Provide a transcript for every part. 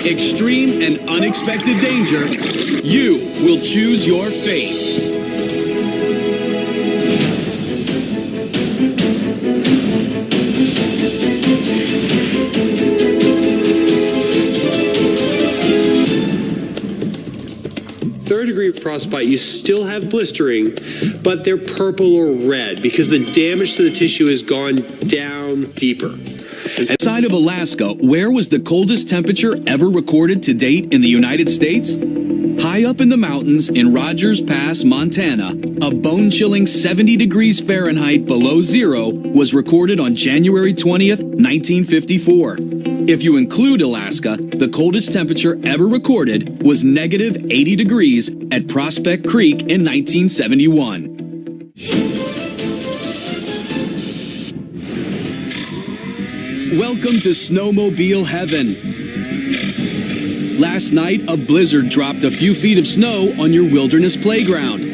extreme and unexpected danger, you will choose your fate. Third-degree frostbite, you still have blistering, but they're purple or red because the damage to the tissue has gone down deeper. Outside of Alaska, where was the coldest temperature ever recorded to date in the United States? High up in the mountains in Rogers Pass, Montana, a bone-chilling 70 degrees Fahrenheit below zero was recorded on January 20th, 1954. If you include Alaska, the coldest temperature ever recorded was negative 80 degrees at Prospect Creek in 1971. Welcome to snowmobile heaven. Last night, a blizzard dropped a few feet of snow on your wilderness playground,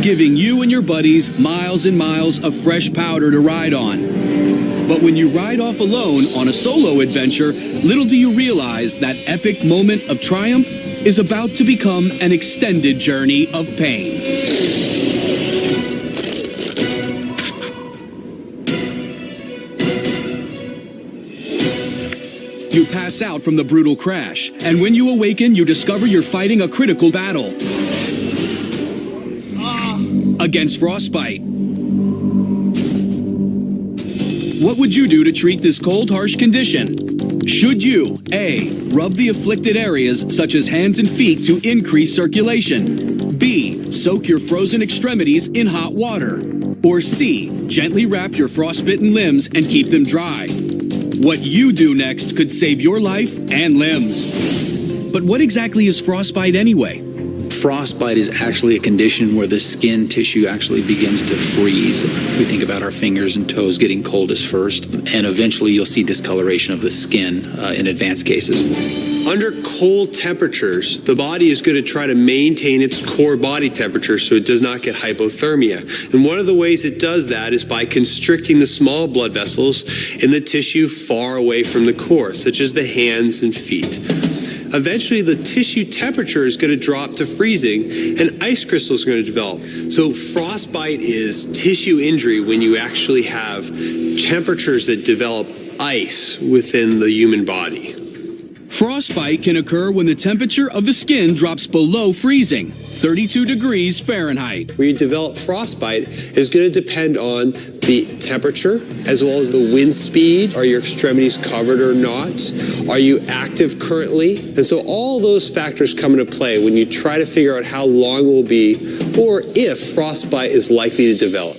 giving you and your buddies miles and miles of fresh powder to ride on. But when you ride off alone on a solo adventure, little do you realize that epic moment of triumph is about to become an extended journey of pain. You pass out from the brutal crash, and when you awaken, you discover you're fighting a critical battle against frostbite. What would you do to treat this cold, harsh condition? Should you, A, rub the afflicted areas such as hands and feet to increase circulation? B, soak your frozen extremities in hot water? Or C, gently wrap your frostbitten limbs and keep them dry? What you do next could save your life and limbs. But what exactly is frostbite anyway? Frostbite is actually a condition where the skin tissue actually begins to freeze. We think about our fingers and toes getting coldest first, and eventually you'll see discoloration of the skin in advanced cases. Under cold temperatures, the body is going to try to maintain its core body temperature so it does not get hypothermia. And one of the ways it does that is by constricting the small blood vessels in the tissue far away from the core, such as the hands and feet. Eventually, the tissue temperature is going to drop to freezing, and ice crystals are going to develop. So frostbite is tissue injury when you actually have temperatures that develop ice within the human body. Frostbite can occur when the temperature of the skin drops below freezing, 32 degrees Fahrenheit. Where you develop frostbite is going to depend on the temperature as well as the wind speed. Are your extremities covered or not? Are you active currently? And so all those factors come into play when you try to figure out how long it will be or if frostbite is likely to develop.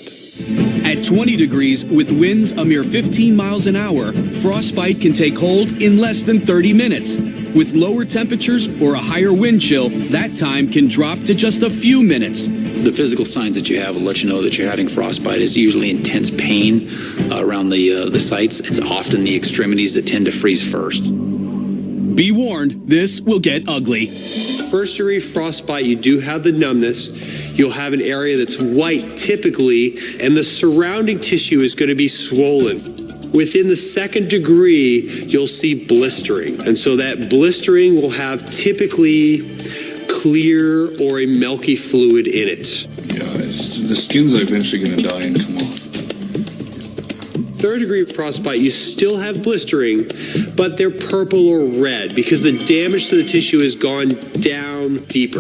At 20 degrees, with winds a mere 15 miles an hour, frostbite can take hold in less than 30 minutes. With lower temperatures or a higher wind chill, that time can drop to just a few minutes. The physical signs that you have will let you know that you're having frostbite. Is usually intense pain around the sites. It's often the extremities that tend to freeze first. Be warned, this will get ugly. First degree frostbite, you do have the numbness. You'll have an area that's white typically, and the surrounding tissue is going to be swollen. Within the second degree, you'll see blistering. And so that blistering will have typically clear or a milky fluid in it. Yeah, the skin's eventually going to die and come off. Third degree frostbite, you still have blistering, but they're purple or red because the damage to the tissue has gone down deeper.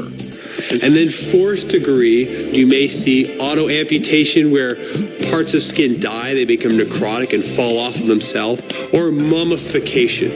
And then fourth degree, you may see auto amputation where parts of skin die, they become necrotic and fall off of themselves, or mummification.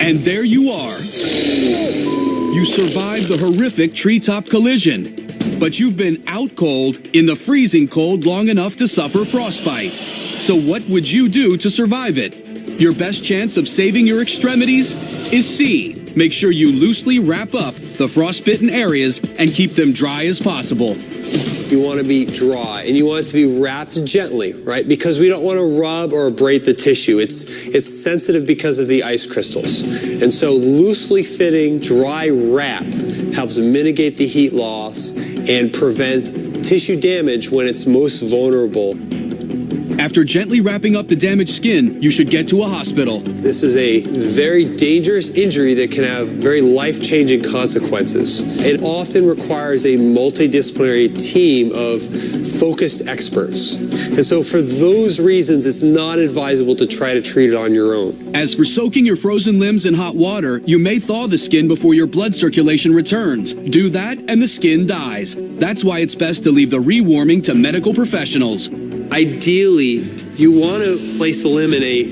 And there you are. You survived the horrific treetop collision, but you've been out cold in the freezing cold long enough to suffer frostbite. So what would you do to survive it? Your best chance of saving your extremities is C. Make sure you loosely wrap up the frostbitten areas and keep them dry as possible. You want to be dry, and you want it to be wrapped gently, right? Because we don't want to rub or abrade the tissue. It's sensitive because of the ice crystals. And so loosely fitting, dry wrap helps mitigate the heat loss and prevent tissue damage when it's most vulnerable. After gently wrapping up the damaged skin, you should get to a hospital. This is a very dangerous injury that can have very life-changing consequences. It often requires a multidisciplinary team of focused experts. And so for those reasons, it's not advisable to try to treat it on your own. As for soaking your frozen limbs in hot water, you may thaw the skin before your blood circulation returns. Do that and the skin dies. That's why it's best to leave the rewarming to medical professionals. Ideally, you want to place the limb in a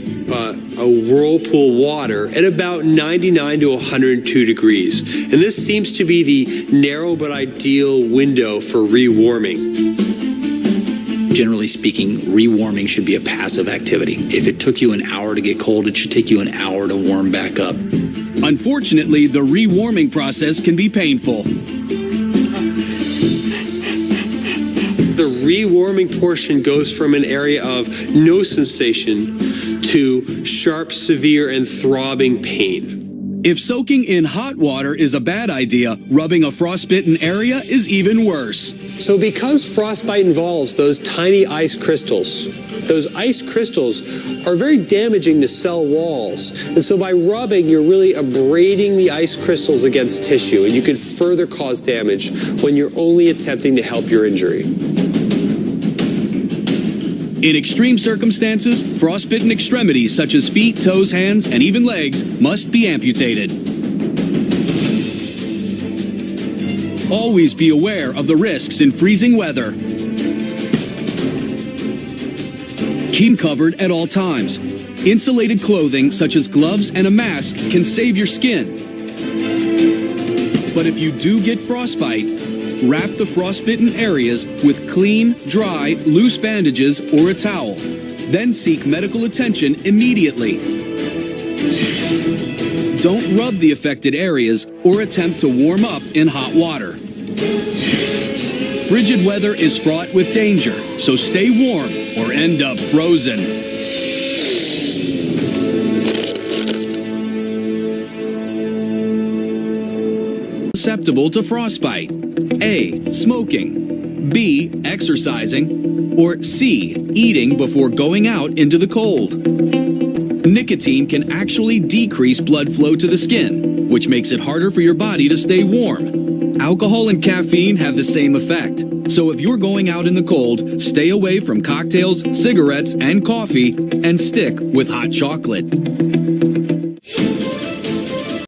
whirlpool water at about 99 to 102 degrees. And this seems to be the narrow but ideal window for rewarming. Generally speaking, rewarming should be a passive activity. If it took you an hour to get cold, it should take you an hour to warm back up. Unfortunately, the rewarming process can be painful. The rewarming portion goes from an area of no sensation to sharp, severe, and throbbing pain. If soaking in hot water is a bad idea, rubbing a frostbitten area is even worse. So because frostbite involves those tiny ice crystals, those ice crystals are very damaging to cell walls. And so by rubbing, you're really abrading the ice crystals against tissue, and you could further cause damage when you're only attempting to help your injury. In extreme circumstances, frostbitten extremities such as feet, toes, hands, and even legs must be amputated. Always be aware of the risks in freezing weather. Keep covered at all times. Insulated clothing such as gloves and a mask can save your skin. But if you do get frostbite, wrap the frostbitten areas with clean, dry, loose bandages or a towel. Then seek medical attention immediately. Don't rub the affected areas or attempt to warm up in hot water. Frigid weather is fraught with danger, so stay warm or end up frozen. Susceptible to frostbite. A. Smoking. B. Exercising. Or C. Eating before going out into the cold. Nicotine can actually decrease blood flow to the skin, which makes it harder for your body to stay warm. Alcohol and caffeine have the same effect. So if you're going out in the cold, stay away from cocktails, cigarettes, and coffee, and stick with hot chocolate.